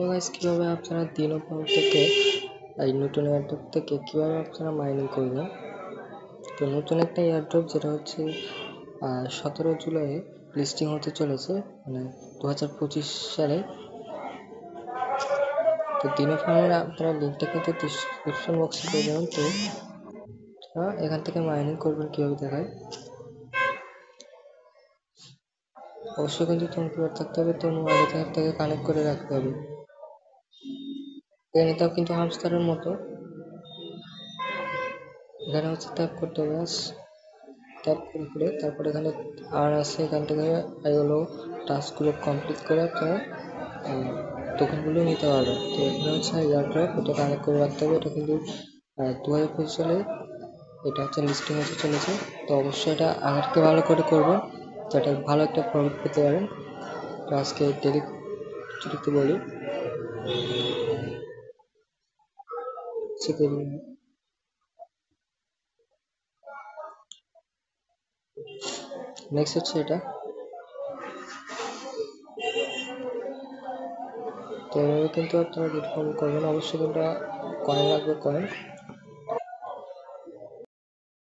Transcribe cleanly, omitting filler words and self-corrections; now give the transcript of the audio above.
Guys কিভাবে আপনারা দিনপর থেকে এই নতুন এয়ারড্রপ থেকে কিভাবে আপনারা মাইনিং করবেন। তো নতুন একটা এয়ারড্রপ যেটা হচ্ছে 17 জুলাই লিস্টিং হতে চলেছে, মানে 2025 সালে। তো দিনফার্মের আপনারা লিঙ্কটা কিন্তু ডিসক্রিপশন বক্সে পেয়ে যাবেন। তো এখান থেকে মাইনিং করবেন কিভাবে দেখায়। অবশ্যই কিন্তু কম্পিউটার থাকতে হবে, তো মোবাইল থেকে কানেক্ট করে রাখতে হবে। এটাও কিন্তু হামস্টারের মতো, এখানে হচ্ছে ট্যাপ করতে হবে, ট্যাপ করে তারপরে এখানে আর আছে, এখান থেকে এগুলো টাস্কগুলো কমপ্লিট করে আপনারা টোকেনগুলো নিতে পারবেন। তো এখানে হচ্ছে এয়ারড্রপ, এটা কানেক্ট করে রাখতে হবে। এটা কিন্তু 2025 সালে এটা হচ্ছে লিস্টিং হতে চলেছে। তো অবশ্যই এটা আগের থেকে ভালো করে করবেন, যাতে ভালো একটা প্রফিট পেতে পারেন। তো আজকে ডেলি ছুটিতে বলি শিখে নিন। নেক্সট হচ্ছে এটা, তো এভাবে কিন্তু আপনারা রিফর্ম করবেন। অবশ্যই কিন্তু কয়েন লাগবে, কয়েন